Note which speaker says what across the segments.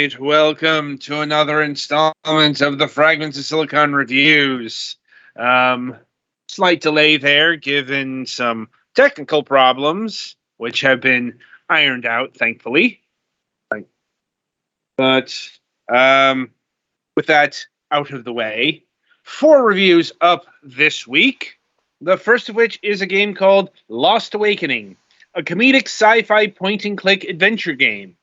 Speaker 1: right, welcome to another installment of the Fragments of Silicon reviews. Um, Slight delay there, given some technical problems, which have been ironed out, thankfully. But with that out of the way, 4 reviews up this week. The first of which is a game called Lost Awakening, a comedic sci-fi point-and-click adventure game.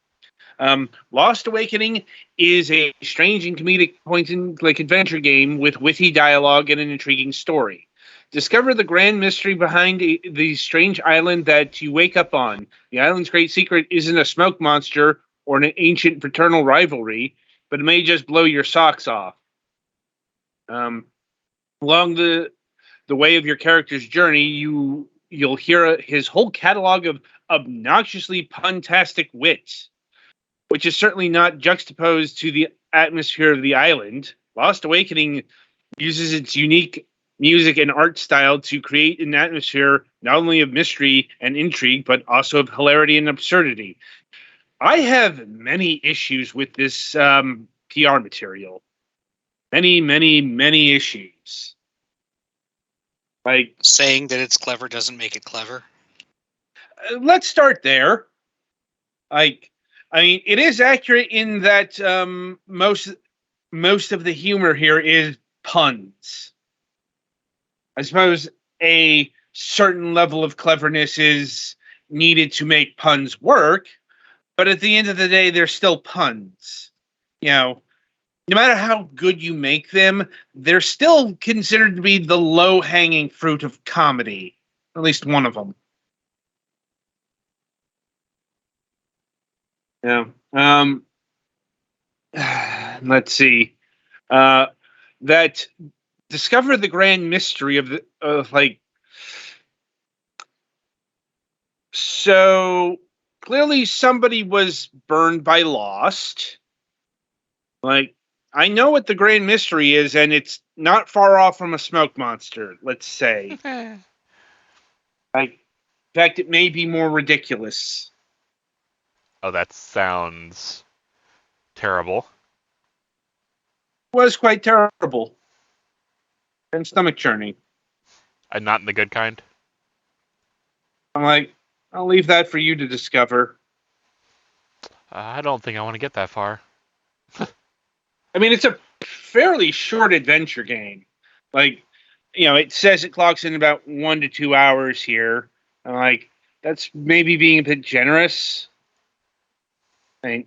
Speaker 1: Lost Awakening is a strange and comedic point-and-click adventure game with witty dialogue and an intriguing story. Discover the grand mystery behind the strange island that you wake up on. The island's great secret isn't a smoke monster or an ancient fraternal rivalry, but it may just blow your socks off. Along the way of your character's journey, you'll hear his whole catalog of obnoxiously puntastic wit, which is certainly not juxtaposed to the atmosphere of the island. Lost Awakening uses its unique music and art style to create an atmosphere not only of mystery and intrigue, but also of hilarity and absurdity. I have many issues with this PR material. Many issues. Like,
Speaker 2: saying that it's clever doesn't make it clever.
Speaker 1: Let's start there. I mean, it is accurate in that most of the humor here is puns. I suppose a certain level of cleverness is needed to make puns work, but at the end of the day, they're still puns. You know, no matter how good you make them, they're still considered to be the low-hanging fruit of comedy. At least one of them. Yeah. Let's see. That discover the grand mystery of so clearly somebody was burned by Lost. Like, I know what the grand mystery is, and it's not far off from a smoke monster, let's say. In fact, it may be more ridiculous.
Speaker 3: Oh, that sounds terrible.
Speaker 1: It was quite terrible. And stomach churning.
Speaker 3: And not in the good kind?
Speaker 1: I'm like, I'll leave that for you to discover.
Speaker 3: I don't think I want to get that far.
Speaker 1: I mean, it's a fairly short adventure game. Like, you know, it says it clocks in about 1 to 2 hours here. I'm like, that's maybe being a bit generous. I mean,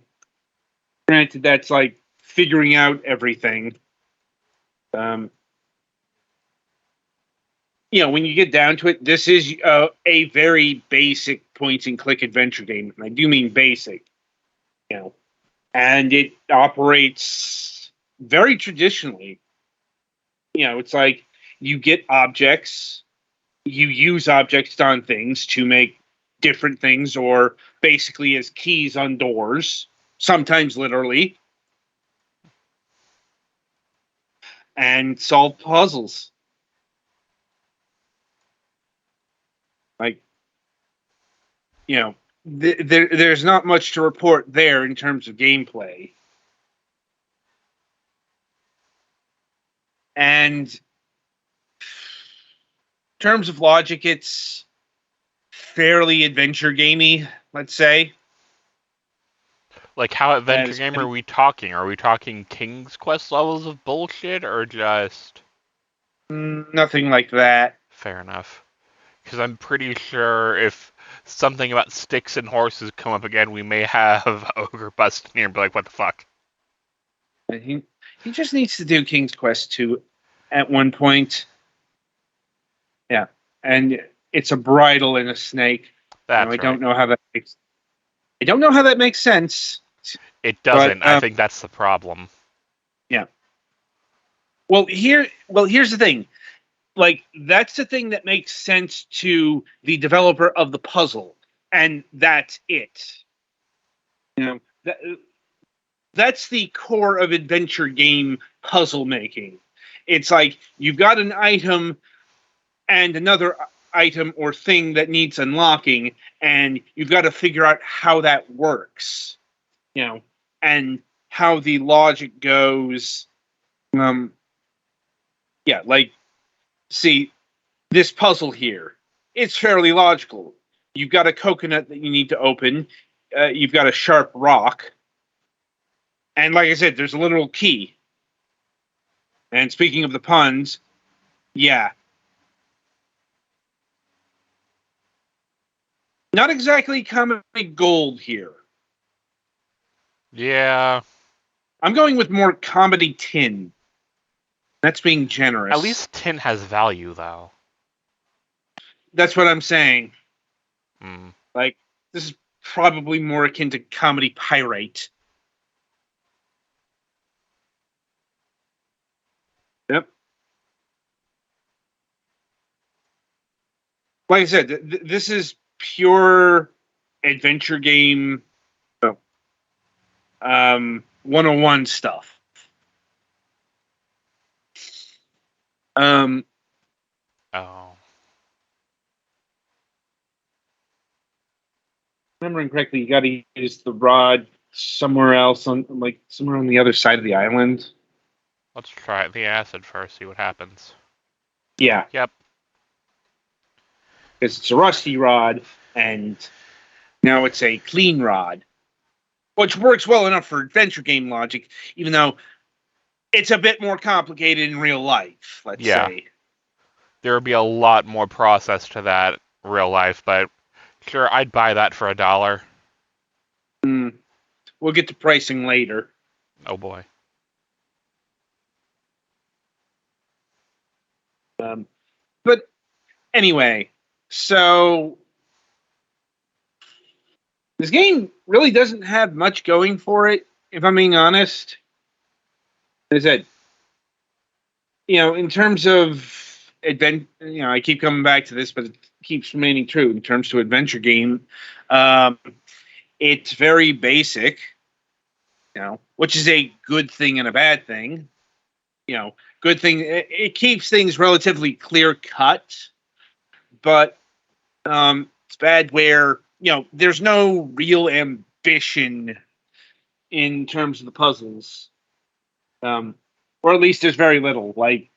Speaker 1: granted, that's like figuring out everything. You know, when you get down to it, this is a very basic point-and-click adventure game. And I do mean basic. You know, and it operates very traditionally. You know, it's like you get objects, you use objects on things to make different things, or basically as keys on doors, sometimes literally, and solve puzzles. Like, you know, there's not much to report there in terms of gameplay. And in terms of logic, it's fairly adventure gamey, let's say.
Speaker 3: Like, how adventure game are we talking? Are we talking King's Quest levels of bullshit, or just...
Speaker 1: Nothing like that.
Speaker 3: Fair enough. Because I'm pretty sure if something about sticks and horses come up again, we may have Ogre busting here and be like, what the fuck?
Speaker 1: He just needs to do King's Quest 2 at one point. Yeah. And it's a bridle and a snake.
Speaker 3: That's
Speaker 1: right. I don't know how that makes sense.
Speaker 3: It doesn't. I think that's the problem.
Speaker 1: Yeah. Well, here's the thing. Like, that's the thing that makes sense to the developer of the puzzle, and that's it. You know, that's the core of adventure game puzzle making. It's like you've got an item and another item or thing that needs unlocking, and you've got to figure out how that works. You know, and how the logic goes. Yeah, like, see, this puzzle here, it's fairly logical. You've got a coconut that you need to open. You've got a sharp rock. And like I said, there's a literal key. And speaking of the puns, yeah. Not exactly comedy gold here.
Speaker 3: Yeah.
Speaker 1: I'm going with more comedy tin. That's being generous.
Speaker 3: At least tin has value, though.
Speaker 1: That's what I'm saying.
Speaker 3: Hmm.
Speaker 1: Like, this is probably more akin to comedy pyrite. Yep. Like I said, this is pure adventure game 101 stuff.
Speaker 3: Oh.
Speaker 1: Remembering correctly, you got to use the rod somewhere else somewhere on the other side of the island.
Speaker 3: Let's try the acid first, see what happens.
Speaker 1: Yeah,
Speaker 3: Yep.
Speaker 1: because it's a rusty rod, and now it's a clean rod, which works well enough for adventure game logic, even though it's a bit more complicated in real life, let's say.
Speaker 3: There would be a lot more process to that real life, but sure, I'd buy that for $1.
Speaker 1: We'll get to pricing later.
Speaker 3: Oh boy.
Speaker 1: But anyway, so this game really doesn't have much going for it, if I'm being honest. As I said, in terms of I keep coming back to this, but it keeps remaining true in terms to adventure game. It's very basic, which is a good thing and a bad thing. Good thing, it keeps things relatively clear cut, but it's bad where there's no real ambition in terms of the puzzles, or at least there's very little. Like,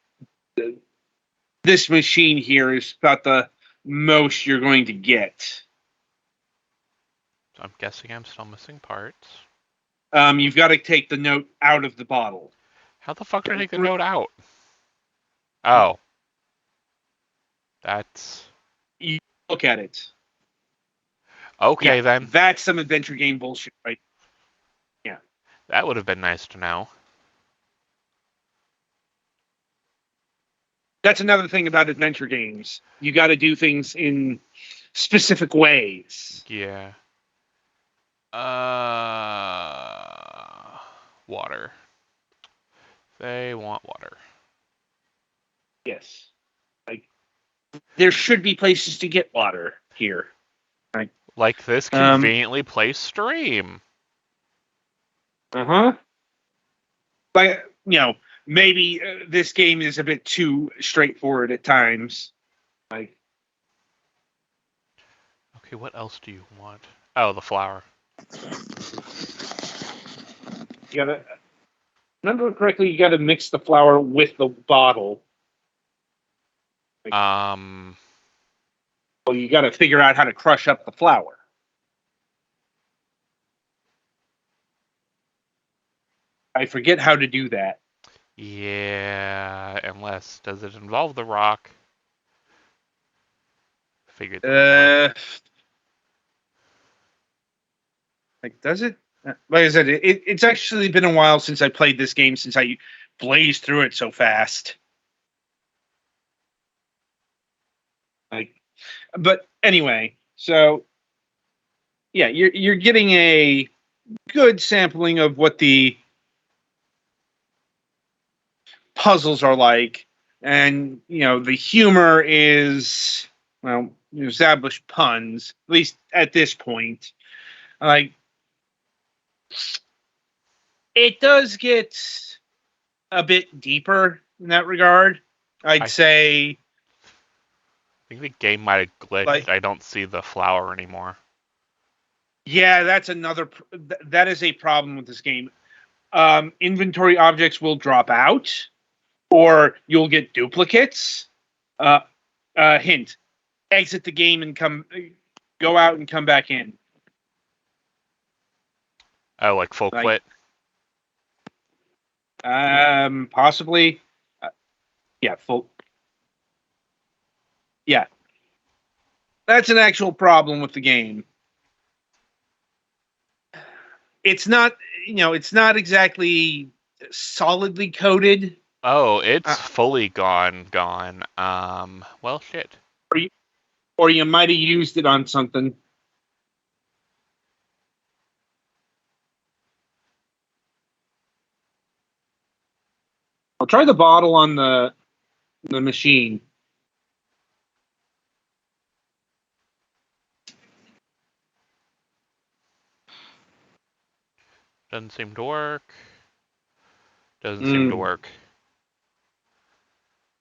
Speaker 1: this machine here is about the most you're going to get.
Speaker 3: So I'm guessing I'm still missing parts.
Speaker 1: You've got to take the note out of the bottle.
Speaker 3: How the fuck do I take the note out? Oh. That's...
Speaker 1: You look at it.
Speaker 3: Okay, then.
Speaker 1: That's some adventure game bullshit, right? Yeah.
Speaker 3: That would have been nice to know.
Speaker 1: That's another thing about adventure games. You got to do things in specific ways.
Speaker 3: Yeah. Water. They want water.
Speaker 1: Yes. Like, there should be places to get water here.
Speaker 3: Like this conveniently placed stream.
Speaker 1: Uh-huh. Like, maybe this game is a bit too straightforward at times. Like,
Speaker 3: okay, what else do you want? Oh, the flower.
Speaker 1: you gotta remember correctly. You gotta mix the flour with the bottle. Well, you gotta figure out how to crush up the flour. I forget how to do that.
Speaker 3: Yeah, unless does it involve the rock? Figured that.
Speaker 1: Like, does it? Like I said, it's actually been a while since I played this game, since I blazed through it so fast. Like, but anyway, so yeah, you're getting a good sampling of what the puzzles are like, and the humor is, well, established puns, at least at this point. Like, it does get a bit deeper in that regard. I'd say.
Speaker 3: I think the game might have glitched.
Speaker 1: Like,
Speaker 3: I don't see the flower anymore.
Speaker 1: Yeah, that's another. That is a problem with this game. inventory objects will drop out, or you'll get duplicates. Hint: exit the game and go out and come back in.
Speaker 3: Oh, like full
Speaker 1: Like-
Speaker 3: quit?
Speaker 1: Possibly. Yeah, full. Yeah, that's an actual problem with the game. It's not, it's not exactly solidly coded.
Speaker 3: Oh, it's fully gone. Well, shit.
Speaker 1: Or you might have used it on something. I'll try the bottle on the machine.
Speaker 3: Doesn't seem to work. Doesn't seem to work.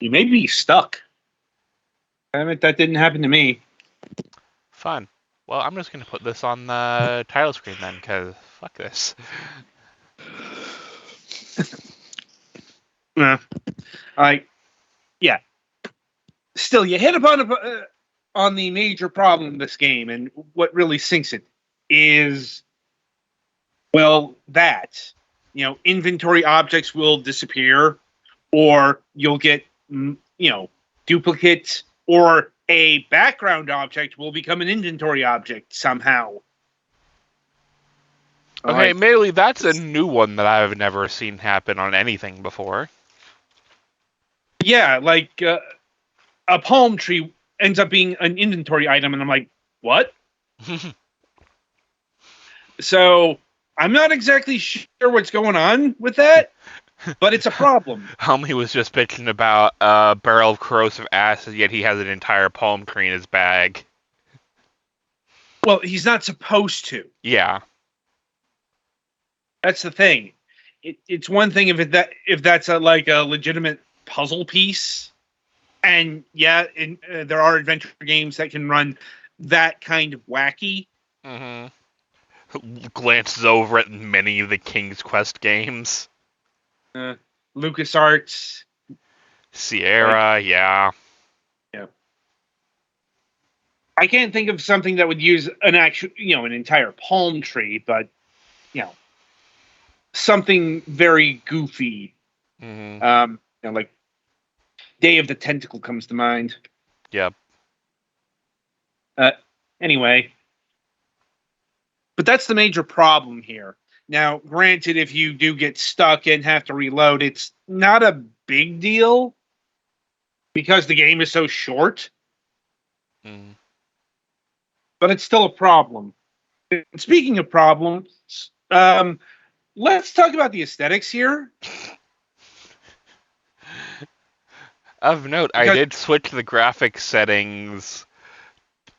Speaker 1: You may be stuck. Damn it, that didn't happen to me.
Speaker 3: Fun. Well, I'm just going to put this on the title screen then, because fuck this.
Speaker 1: Yeah. Still, you hit upon on the major problem in this game, and what really sinks it is, well, that inventory objects will disappear, or you'll get duplicates, or a background object will become an inventory object somehow.
Speaker 3: Okay, maybe that's a new one that I've never seen happen on anything before.
Speaker 1: Yeah, like a palm tree ends up being an inventory item, and I'm like, what? So I'm not exactly sure what's going on with that, but it's a problem.
Speaker 3: Homie was just bitching about a barrel of corrosive acid, yet he has an entire palm tree in his bag.
Speaker 1: Well, he's not supposed to.
Speaker 3: Yeah.
Speaker 1: That's the thing. It's one thing if that's a legitimate puzzle piece, and there are adventure games that can run that kind of wacky.
Speaker 3: Mm-hmm. Glances over at many of the King's Quest games.
Speaker 1: LucasArts,
Speaker 3: Sierra, yeah.
Speaker 1: I can't think of something that would use an entire palm tree, but something very goofy.
Speaker 3: Mm-hmm.
Speaker 1: Like Day of the Tentacle comes to mind.
Speaker 3: Yep.
Speaker 1: Anyway, but that's the major problem here. Now, granted, if you do get stuck and have to reload, it's not a big deal because the game is so short.
Speaker 3: Mm.
Speaker 1: But it's still a problem. And speaking of problems, let's talk about the aesthetics here.
Speaker 3: Of note, I did switch the graphics settings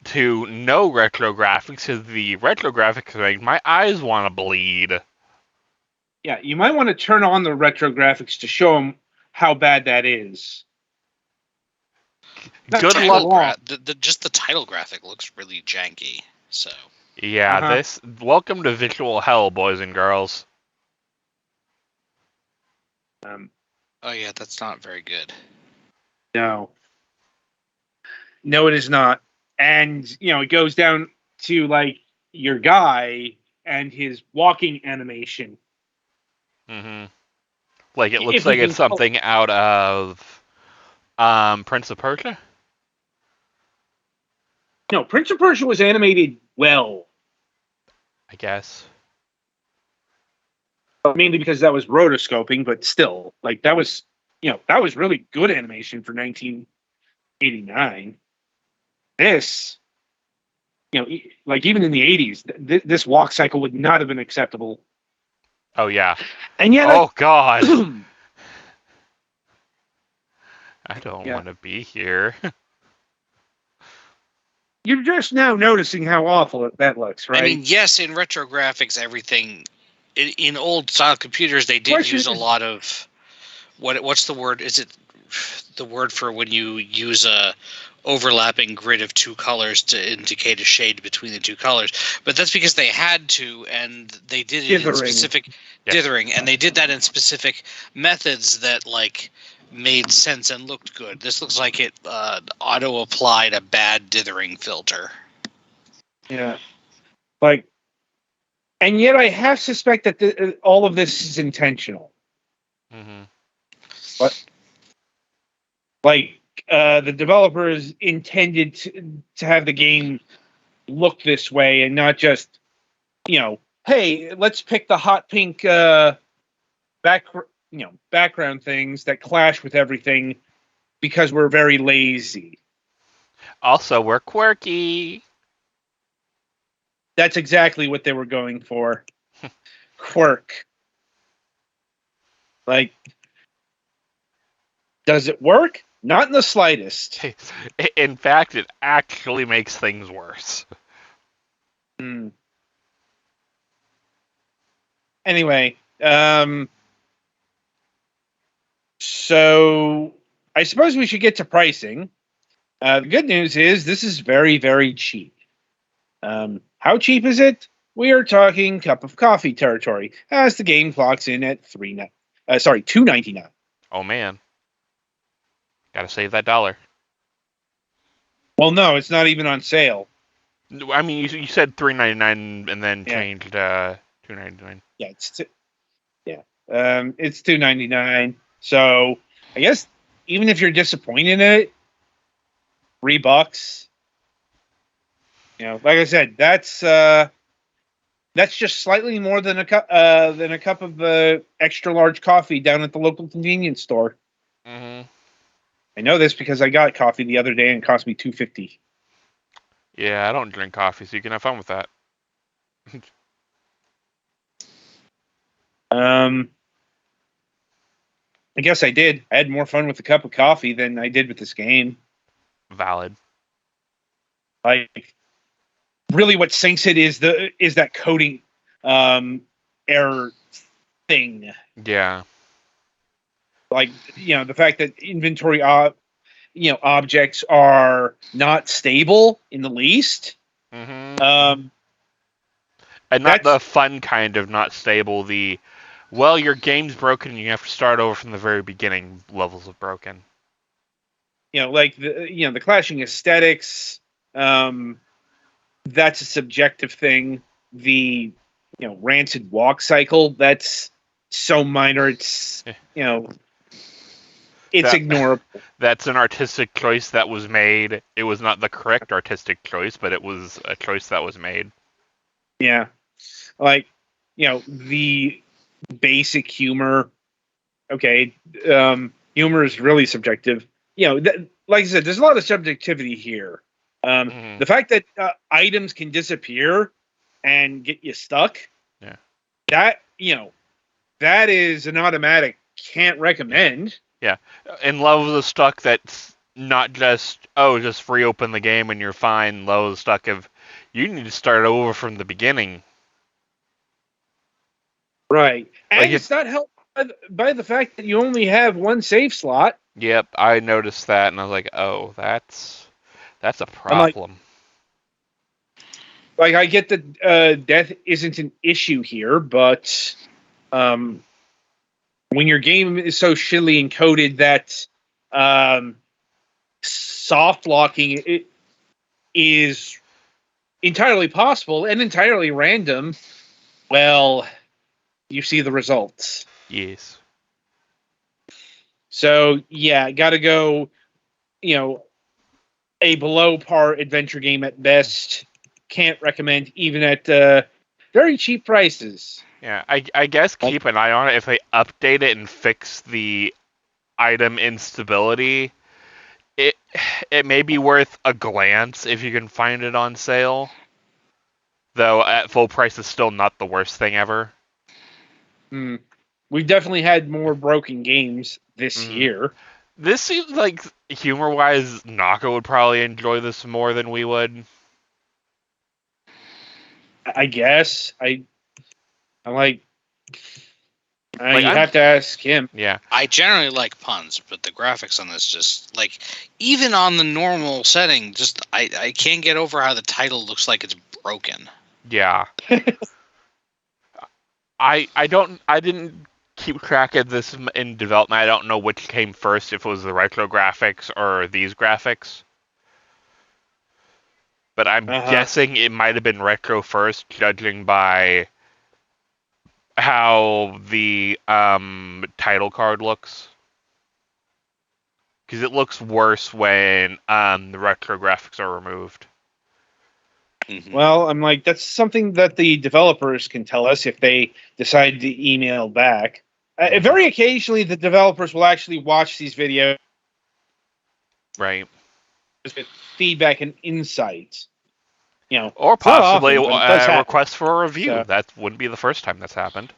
Speaker 3: to no retro graphics, because the retro graphics make my eyes want to bleed.
Speaker 1: Yeah, you might want to turn on the retro graphics to show them how bad that is.
Speaker 3: Good luck.
Speaker 2: Just the title graphic looks really janky. So
Speaker 3: yeah, welcome to visual hell, boys and girls.
Speaker 2: Oh yeah, that's not very good.
Speaker 1: No, it is not. And it goes down to your guy and his walking animation.
Speaker 3: Mm-hmm. Like it looks like it's something out of Prince of Persia.
Speaker 1: No, Prince of Persia was animated well.
Speaker 3: I guess.
Speaker 1: Mainly because that was rotoscoping, but still, that was really good animation for 1989. This, even in the 80s, this walk cycle would not have been acceptable.
Speaker 3: Oh yeah.
Speaker 1: And yet,
Speaker 3: oh god. I don't want to be here.
Speaker 1: You're just now noticing how awful that looks, right?
Speaker 2: I mean, yes, in retro graphics, everything in old style computers they did use a lot of what's the word? Is it the word for when you use a overlapping grid of two colors to indicate a shade between the two colors. But that's because they had to, and they did it in specific dithering, and they did that in specific methods that made sense and looked good. This looks like it auto applied a bad dithering filter.
Speaker 1: Yeah, and yet I half suspect that all of this is intentional.
Speaker 3: Mm-hmm.
Speaker 1: But the developers intended to have the game look this way and not just, hey, let's pick the hot pink background things that clash with everything because we're very lazy.
Speaker 3: Also, we're quirky.
Speaker 1: That's exactly what they were going for. Quirk. Does it work? Not in the slightest.
Speaker 3: In fact, it actually makes things worse.
Speaker 1: Anyway, so I suppose we should get to pricing. The good news is this is very, very cheap. How cheap is it? We are talking cup of coffee territory, as the game clocks in at $2.99.
Speaker 3: Oh man, gotta save that dollar.
Speaker 1: Well, no, it's not even on sale.
Speaker 3: I mean, you said $3.99 and then changed $2.99.
Speaker 1: Yeah, it's $2.99. So I guess even if you're disappointed in it, $3. Like I said, that's just slightly more than a cup of extra large coffee down at the local convenience store.
Speaker 3: Mm-hmm.
Speaker 1: I know this because I got coffee the other day and it cost me $2.50.
Speaker 3: Yeah, I don't drink coffee, so you can have fun with that.
Speaker 1: I guess I did. I had more fun with a cup of coffee than I did with this game.
Speaker 3: Valid.
Speaker 1: Really what sinks it is that coding error thing.
Speaker 3: Yeah.
Speaker 1: The fact that inventory objects are not stable in the least.
Speaker 3: Mm-hmm. And not the fun kind of not stable, your game's broken and you have to start over from the very beginning levels of broken.
Speaker 1: The clashing aesthetics, that's a subjective thing. The rancid walk cycle, that's so minor, it's it's ignorable.
Speaker 3: That's an artistic choice that was made. It was not the correct artistic choice, but it was a choice that was made.
Speaker 1: Yeah. The basic humor. Okay. Humor is really subjective. Like I said, there's a lot of subjectivity here. The fact that items can disappear and get you stuck.
Speaker 3: Yeah.
Speaker 1: That is an automatic can't recommend.
Speaker 3: Yeah. And levels of stuck that's not just reopen the game and you're fine. Levels of stuck of you need to start over from the beginning.
Speaker 1: Right. And it's not helped by the fact that you only have one save slot.
Speaker 3: Yep, I noticed that and I was like, oh, that's a problem.
Speaker 1: I get that death isn't an issue here, but when your game is so shittily encoded that soft locking it is entirely possible and entirely random, well, you see the results.
Speaker 3: Yes.
Speaker 1: So, yeah, got to go, a below par adventure game at best. Can't recommend even at very cheap prices.
Speaker 3: Yeah, I guess keep an eye on it. If they update it and fix the item instability, it may be worth a glance if you can find it on sale. Though at full price is still not the worst thing ever.
Speaker 1: We've definitely had more broken games this year.
Speaker 3: This seems like humor-wise, Naka would probably enjoy this more than we would.
Speaker 1: I guess I'm like,
Speaker 3: Like,
Speaker 1: you have to ask him.
Speaker 3: Yeah.
Speaker 2: I generally like puns, but the graphics on this just like even on the normal setting, just I can't get over how the title looks like it's broken.
Speaker 3: Yeah. I didn't keep track of this in development. I don't know which came first, if it was the retro graphics or these graphics. But I'm guessing it might have been retro first, judging by how the title card looks. Because it looks worse when the retro graphics are removed.
Speaker 2: Mm-hmm.
Speaker 1: Well, I'm like, that's something that the developers can tell us if they decide to email back. Very occasionally, the developers will actually watch these videos,
Speaker 3: Right.
Speaker 1: with feedback and insights.
Speaker 3: Or possibly
Speaker 1: often,
Speaker 3: a request for a review.
Speaker 1: So.
Speaker 3: That wouldn't be the first time that's happened.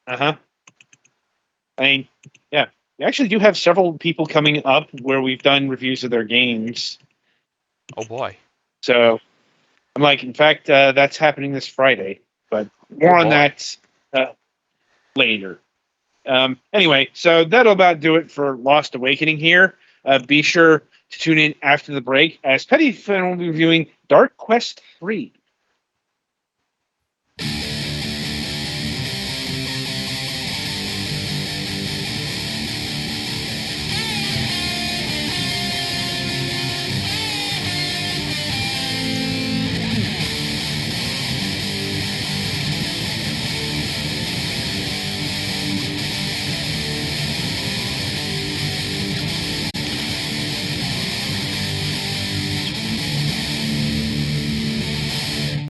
Speaker 1: I mean, yeah, we actually do have several people coming up where we've done reviews of their games.
Speaker 3: Oh boy.
Speaker 1: So I'm like, in fact, that's happening this Friday, but more on that later. Anyway, so that'll about do it for Lost Awakening here. Be sure to tune in after the break as Petty Fan will be reviewing Dark Quest 3.